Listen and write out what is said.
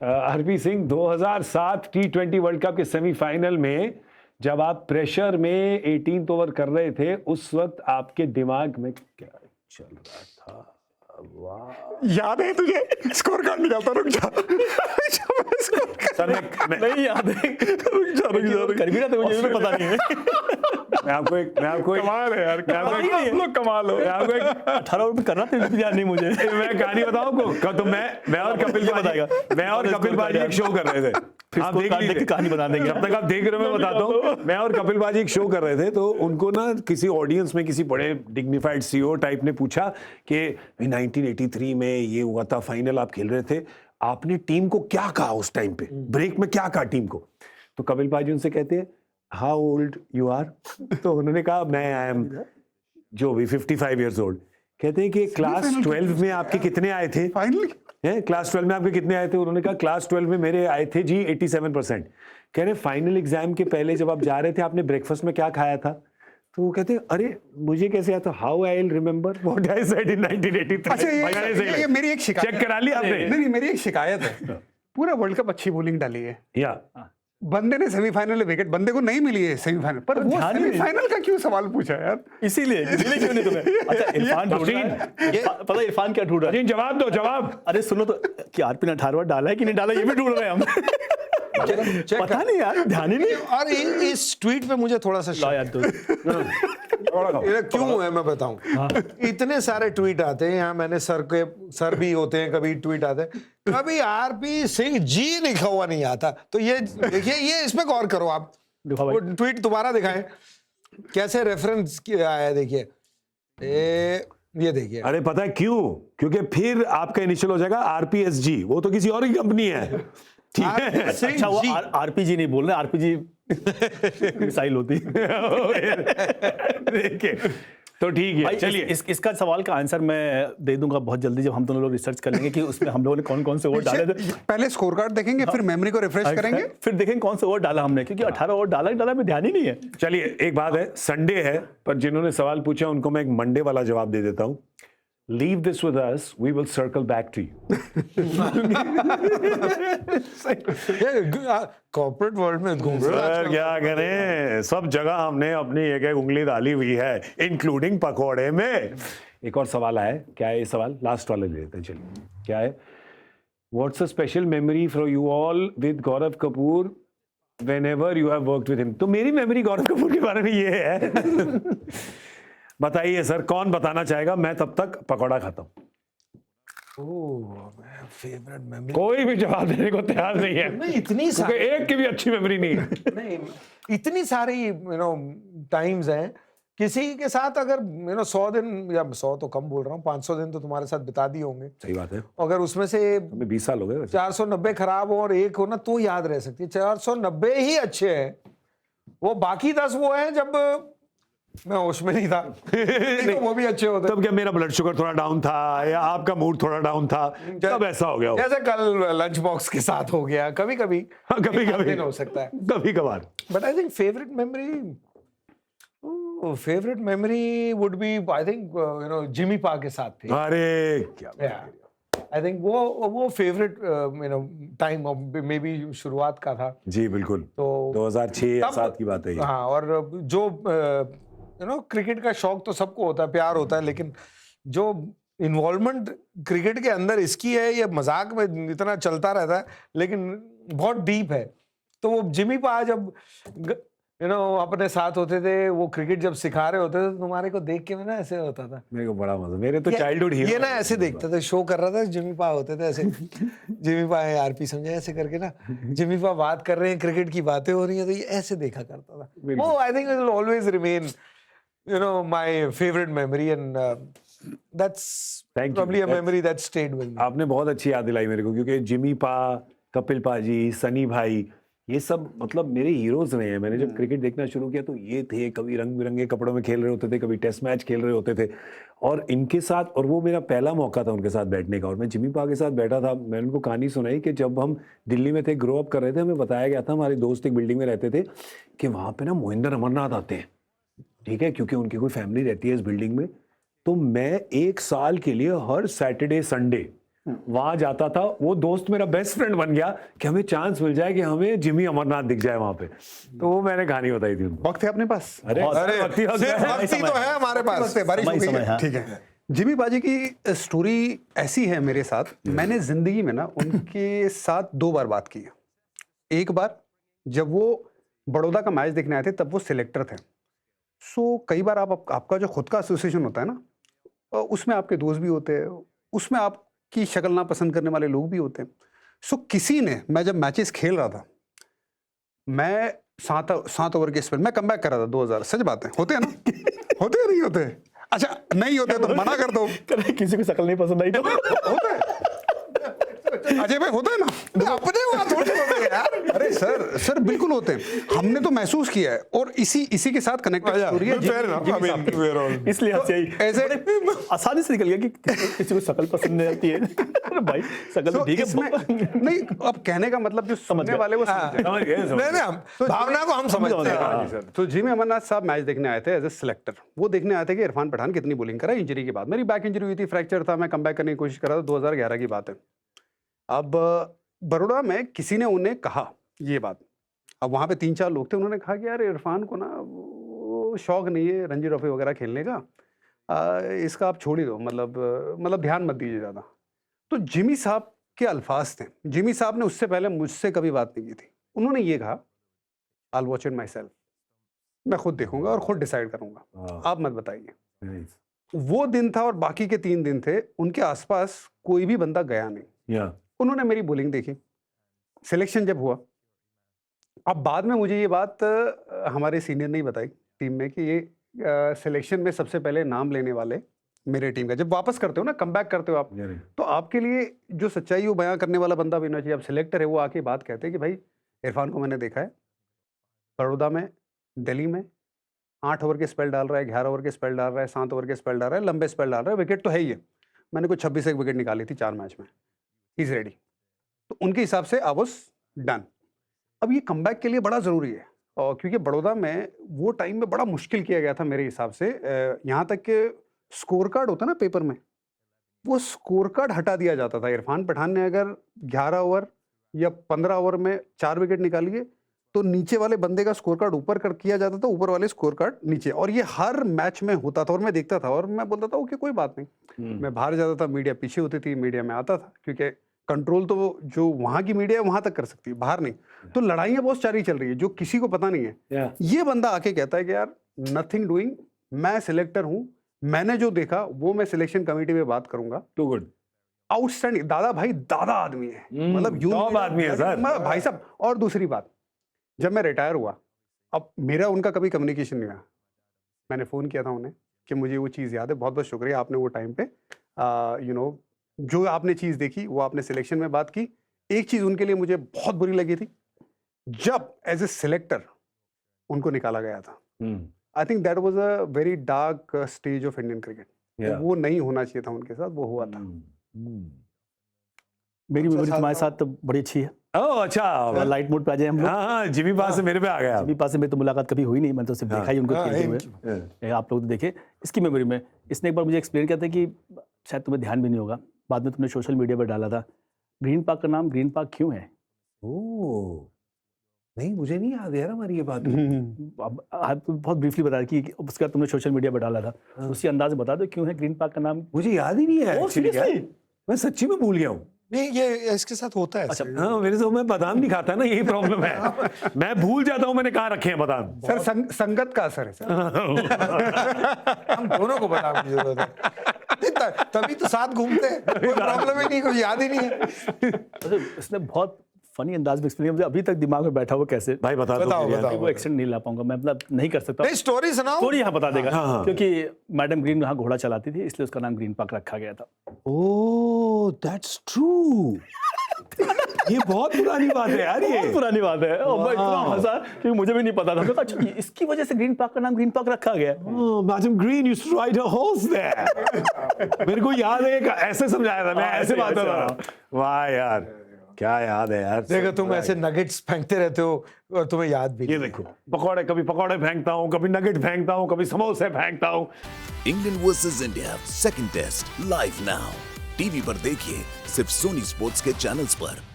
Harpreet Singh, 2007 T20 world cup के semifinal में जब आप प्रेशर में 18th ओवर कर रहे थे, उस वक्त आपके दिमाग में क्या चल रहा था? वाह, याद है तुझे? स्कोर कार्ड निकालता, रुक जा। सर नहीं याद है, कर भी रहा था, मुझे भी पता नहीं है। मैं आपको एक कमाल है यार, आप लोग कमाल हो। मैं आपको एक 18 ओवर में करना था, याद नहीं मुझे। मैं कहानी बताऊं को तो मैं और कपिल बताएगा। मैं और कपिल बाजी एक शो कर रहे थे। आप देख लीजिए, कहानी बता देंगे। जब तक आप देख रहे हो मैं बताता हूँ। मैं और कपिल बाजी एक शो कर रहे थे, तो उनको ना किसी ऑडियंस में किसी बड़े डिग्निफाइड सीईओ टाइप ने पूछा कि 1983 में ये हुआ था फाइनल, आप खेल रहे थे, आपने टीम को क्या कहा उस टाइम पे, ब्रेक में क्या कहा टीम को? तो कपिल बाजी उनसे कहते हैं, हाउ ओल्ड यू आर? तो उन्होंने कहा, मैं आई एम जो भी 55 ईयर्स ओल्ड। कहते हैं कि क्लास 12 में आपके कितने आए थे? फाइनली क्लास 12 में आपके कितने आए थे? उन्होंने कहा क्लास 12 में मेरे आए थे जी 87%। कह रहे फाइनल एग्जाम के पहले जब आप जा रहे थे, आपने ब्रेकफास्ट में क्या खाया था? तो वो कहते हैं, अरे मुझे कैसे आता, how I will remember what I said in 1983। अच्छा, ये मेरी एक शिकायत, चेक करा लिया आपने? नहीं, मेरी एक शिकायत है। पूरा वर्ल्ड कप अच्छी बॉलिंग डाली है, या बंदे ने सेमीफाइनल में विकेट, बंदे को नहीं मिली है सेमीफाइनल, पर वो सेमीफाइनल का क्यों सवाल पूछा यार? इसीलिए क्यों नहीं तुम्हें? अच्छा, इरफान ढूंढ रहा है। पता है इरफान क्या ढूंढ रहा है? जवाब दो, जवाब। अरे सुनो तो, कि आरपी ने 18 ओवर डाला है कि नहीं डाला, ये भी ढूंढ रहे हैं हम। पता नहीं यार, ध्यान ही नहीं। और इस ट्वीट पे मुझे थोड़ा सा यार तो क्यों है मैं बताऊं। इतने सारे ट्वीट आते हैं यहाँ, मैंने सर भी होते हैं, कभी ट्वीट आते हैं, कभी आरपी सिंह जी लिखा हुआ नहीं आता। तो ये देखिए, ये इसमें गौर करो आप, वो ट्वीट दोबारा दिखाएं कैसे रेफरेंस आया है, देखिए ये देखिए। अरे पता है क्यों? क्योंकि फिर आपका इनिशियल हो जाएगा आरपीएसजी, वो तो किसी और की कंपनी है, ठीक है? अच्छा, वो आरपीजी नहीं बोल रहे, आरपीजी मिसाइल होती। देखिए, तो ठीक है, चलिए। इसका सवाल का आंसर मैं दे दूंगा बहुत जल्दी, जब हम दोनों लोग रिसर्च कर लेंगे कि उसमें हम लोगों ने कौन कौन से ओवर डाले थे। पहले स्कोर कार्ड देखेंगे, फिर मेमोरी को रिफ्रेश करेंगे, फिर देखेंगे कौन से ओवर डाला हमने, क्योंकि 18 ओवर डाला में ध्यान ही नहीं है। चलिए, एक बात है, संडे है, पर जिन्होंने सवाल पूछा उनको मैं एक मंडे वाला जवाब दे देता हूं। Leave this with us. We will circle back to you. Corporate world में घूम सर क्या करें, सब जगह हमने अपनी एक एक उंगली डाली हुई है, इंक्लूडिंग पकौड़े में। एक और सवाल आया, क्या है ये सवाल? लास्ट वाले ले लेते हैं, चलिए। क्या है? What's a special memory for you all with Gaurav Kapoor whenever you have worked with him? तो मेरी मेमोरी गौरव कपूर के बारे में ये है। बताइए सर, कौन बताना चाहेगा? मैं तब तक पकौड़ा खाता हूँ। फेवरेट मेमोरी, कोई भी जवाब देने को तैयार नहीं है। नहीं, इतनी सारी, एक की भी अच्छी मेमोरी नहीं है। नहीं, इतनी सारी टाइम्स हैं। किसी के साथ अगर 100 दिन, या 100 तो कम बोल रहा हूँ, 500 दिन तो तुम्हारे साथ बिता दिए होंगे। सही बात है। अगर उसमें से 20 साल हो गए, 490 खराब हो और एक हो ना, तो याद रह सकती है। 490 ही अच्छे हैं, वो बाकी 10 वो हैं जब मैं होश में नहीं था। तो वो भी अच्छे होते। तब क्या मेरा ब्लड शुगर थोड़ा डाउन था, या आपका मूड थोड़ा डाउन था, तब ऐसा हो गया। जैसे कल लंच बॉक्स के साथ हो गया, कभी कभी हो सकता है, कभी कभार। But I think favourite memory would be, I think Jimmy पा के साथ थी। अरे क्या, आई थिंक वो फेवरेट टाइम मे बी शुरुआत का था जी, बिल्कुल। तो 2006 या 2007 की बात है। हाँ, और जो क्रिकेट का शौक तो सबको होता है, प्यार होता है, लेकिन जो इन्वॉल्वमेंट क्रिकेट के अंदर इसकी है, ये मजाक में इतना चलता रहता है, लेकिन बहुत डीप है। तो वो जिमी पा जब अपने साथ होते थे, वो क्रिकेट जब सिखा रहे होते थे, तो तुम्हारे को देख के ना ऐसे होता था, मेरे को बड़ा मजा। मेरे तो चाइल्डहुड हीरो ये ना ऐसे देखता था, शो कर रहा था, जिमी पा होते थे ऐसे। जिमी पा है, आरपी समझे, ऐसे करके ना जिमी पा बात कर रहे हैं, क्रिकेट की बातें हो रही हैं, तो ये ऐसे देखा करता था वो। I think it will always remain my favourite memory, and that's probably a memory that stayed with me. आपने बहुत अच्छी याद दिलाई मेरे को, क्योंकि जिमी पा, कपिल पाजी, सनी भाई, ये सब मतलब मेरे हीरोज रहे हैं। मैंने जब क्रिकेट देखना शुरू किया तो ये थे, कभी रंग बिरंगे कपड़ों में खेल रहे होते थे, कभी टेस्ट मैच खेल रहे होते थे, और इनके साथ, और वो मेरा पहला मौका था उनके साथ बैठने का। और मैं जिमी पा के साथ बैठा था। मैंने उनको कहानी सुनाई कि जब हम दिल्ली में थे, ग्रो अप कर रहे थे, हमें बताया गया था, हमारे दोस्त एक बिल्डिंग में रहते थे, कि वहाँ पे ना मोहिंदर अमरनाथ आते हैं, ठीक है, क्योंकि उनकी कोई फैमिली रहती है इस बिल्डिंग में। तो मैं 1 साल के लिए हर सैटरडे संडे वहां जाता था, वो दोस्त मेरा बेस्ट फ्रेंड बन गया कि हमें चांस मिल जाए कि हमें जिमी अमरनाथ दिख जाए वहां पे। तो वो मैंने कहानी बताई थी उनको। वक्त है अपने पास? अरे अरे सिर्फ वक्त ही तो है हमारे पास। वक्त है, बारिश हो गई है। ठीक है, जिमी पाजी की स्टोरी ऐसी है मेरे साथ, मैंने जिंदगी में ना उनके साथ 2 बार बात की है। एक बार जब वो बड़ौदा का मैच देखने आए थे, तब वो सिलेक्टर थे। सो कई बार आपका जो खुद का एसोसिएशन होता है ना, उसमें आपके दोस्त भी होते हैं, उसमें आपकी शक्ल ना पसंद करने वाले लोग भी होते हैं। सो किसी ने, मैं जब मैचेस खेल रहा था, मैं 7 ओवर के स्पेल मैं कमबैक कर रहा था 2000, सच बात है, होते हैं ना? होते हैं नहीं होते? अच्छा नहीं होते तो मना कर दो। किसी को शक्ल नहीं पसंद आई तो होता है अजय भाई, होता है ना? अपने वहां थोड़ी होते हैं यार। अरे सर बिल्कुल होते हैं, हमने तो महसूस किया है और इसी के साथ कनेक्टेड स्टोरी है Fair enough, I mean, we're all- इसलिए हंसी आई। ऐसे आसानी से निकल गया कि किसी को शक्ल पसंद नहीं आती है। अरे भाई शक्ल तो ठीक इसमें है। नहीं, अब कहने का मतलब जो सुनने गए। वाले वो समझ गए। समझ गए, समझ नहीं गए। नहीं, भावना को हम समझते हैं। हाँ जी सर। तो जिमी अमरनाथ साहब मैच देखने आए थे एज ए सिलेक्टर। वो देखने आए थे कि इरफान पठान कितनी बॉलिंग करा इंजरी के बाद। मेरी बैक इंजरी हुई थी, फ्रैक्चर था, मैं कमबैक करने की कोशिश कर रहा था, 2011 की बात है। अब बड़ौदा में किसी ने उन्हें कहा ये बात, अब वहाँ पे 3-4 लोग थे, उन्होंने कहा कि यार इरफान को ना वो शौक नहीं है रणजी ट्रॉफी वगैरह खेलने का, इसका आप छोड़ ही दो, मतलब ध्यान मत दीजिए ज़्यादा। तो जिमी साहब के अल्फाज थे, जिमी साहब ने उससे पहले मुझसे कभी बात नहीं की थी, उन्होंने ये कहा, I will watch it my self, मैं खुद देखूंगा और खुद डिसाइड करूंगा, आप मत बताइए। वो दिन था और बाकी के 3 दिन थे, उनके आसपास कोई भी बंदा गया नहीं। उन्होंने मेरी बॉलिंग देखी, सिलेक्शन जब हुआ, अब बाद में मुझे ये बात हमारे सीनियर ने ही बताई टीम में कि ये सिलेक्शन में सबसे पहले नाम लेने वाले मेरे टीम का, जब वापस करते हो ना, कमबैक करते हो आप, तो आपके लिए जो सच्चाई वो बयां करने वाला बंदा भी होना चाहिए। अब सिलेक्टर है, वो आके बात कहते हैं कि भाई इरफान को मैंने देखा है बड़ौदा में, दिल्ली में 8 ओवर के स्पेल डाल रहा है, 11 ओवर के स्पेल डाल रहा है, 7 ओवर के स्पेल डाल रहा है, लंबे स्पेल डाल रहा है, विकेट तो है ही है, मैंने कुछ 26 एक विकेट निकाली थी 4 मैच में, ही इज रेडी। तो उनके हिसाब से आई वाज डन। अब ये कमबैक के लिए बड़ा ज़रूरी है, और क्योंकि बड़ौदा में वो टाइम में बड़ा मुश्किल किया गया था मेरे हिसाब से, यहाँ तक कि स्कोर कार्ड होता ना पेपर में, वो स्कोर कार्ड हटा दिया जाता था। इरफान पठान ने अगर 11 ओवर या 15 ओवर में 4 विकेट निकालिए तो नीचे वाले बंदे का स्कोर कार्ड ऊपर कर किया जाता था, ऊपर वाले स्कोर कार्ड नीचे, और ये हर मैच में होता था। और मैं देखता था और मैं बोलता था ओके कोई बात नहीं, मैं बाहर जाता था, मीडिया पीछे होती थी, मीडिया में आता था, क्योंकि कंट्रोल तो जो वहां की मीडिया है वहां तक कर सकती है, बाहर नहीं। तो लड़ाइयाँ बहुत सारी चल रही है जो किसी को पता नहीं है। ये बंदा आके कहता है कि यार नथिंग डूइंग, मैं सिलेक्टर हूँ, मैंने जो देखा वो मैं सिलेक्शन कमेटी में बात करूंगा। टू गुड, आउटस्टैंडिंग, दादा भाई दादा आदमी है, मतलब यूं टॉप आदमी है सर भाई साहब। और दूसरी बात, जब मैं रिटायर हुआ, अब मेरा उनका कभी कम्युनिकेशन नहीं हुआ, मैंने फ़ोन किया था उन्हें कि मुझे वो चीज़ याद है, बहुत बहुत शुक्रिया आपने वो टाइम पे जो आपने चीज़ देखी वो आपने सिलेक्शन में बात की। एक चीज़ उनके लिए मुझे बहुत बुरी लगी थी, जब एज ए सिलेक्टर उनको निकाला गया था। I think that was a very dark stage of Indian cricket. वो नहीं होना चाहिए था उनके साथ, वो हुआ था। मेरी मेमोरी तुम्हारे साथ तो बड़ी अच्छी है। ओह अच्छा, लाइट मोड पे आ जाए हम लोग। हाँ, जिमी पास से मेरे पे आ गया। जिमी पास से मेरी तो मुलाकात कभी हुई नहीं, मैंने तो सिर्फ देखा ही उनको खेलते हुए। आप लोग तो देखे इसकी मेमोरी में। इसने एक बार मुझे एक्सप्लेन किया था कि शायद तुम्हें ध्यान भी नहीं होगा, बाद में तुमने सोशल मीडिया पर डाला था, ग्रीन पार्क का नाम ग्रीन पार्क क्यों है? ओह नहीं, मुझे नहीं याद है हमारी ये बात। आप बहुत ब्रीफली बता कि उसका तुमने सोशल मीडिया पर डाला था, उसी अंदाज में बता दो क्यों है ग्रीन पार्क का नाम। मुझे याद ही नहीं है Oh, actually, seriously? यार। मैं सच्ची में भूल गया हूँ। नहीं, ये इसके साथ होता है। अच्छा, हाँ, मेरे से मैं बादाम नहीं खाता ना, यही प्रॉब्लम है। मैं भूल जाता हूँ मैंने कहाँ रखे हैं बादाम। सर संगत का असर है सर। हम दोनों को बताने की जरूरत है, तभी तो साथ घूमते हैं, कोई प्रॉब्लम ही नहीं, कोई याद ही नहीं है। इसने बहुत फनी अंदाज में एक्सप्लेन किया, अभी तक दिमाग में बैठा हुआ कैसे। भाई बता दो बताओ, फिर यार। बताओ। वो एक्सटेंड नहीं ला पाऊंगा मैं, मतलब नहीं कर सकता। नहीं, स्टोरी सुनाओ। स्टोरी यहाँ बता देगा, हाँ, हाँ। क्योंकि मैडम ग्रीन यहाँ घोड़ा चलाती थी, इसलिए उसका नाम ग्रीन पार्क रखा गया था। Oh that's true. ये बहुत पुरानी बात है यार, ये बहुत पुरानी बात है। और मैं इतना हंसा कि मुझे भी नहीं पता था। मैं कहा, अच्छा इसकी वजह से ग्रीन पार्क का नाम ग्रीन पार्क रखा गया। Madam Green used to ride a horse there. मेरे को याद है, ऐसे समझाया था, मैं ऐसे बात कर रहा था। वाह यार, क्या याद है यार। देखो तुम ऐसे नगेट्स फेंकते रहते हो और तुम्हें याद भी ये नहीं। देखो, पकौड़े, कभी पकौड़े फेंकता हूँ, कभी नगेट फेंकता हूँ, कभी समोसे फेंकता हूँ। England versus India, second test, live now. TV पर देखिए सिर्फ सोनी स्पोर्ट्स के चैनल्स पर।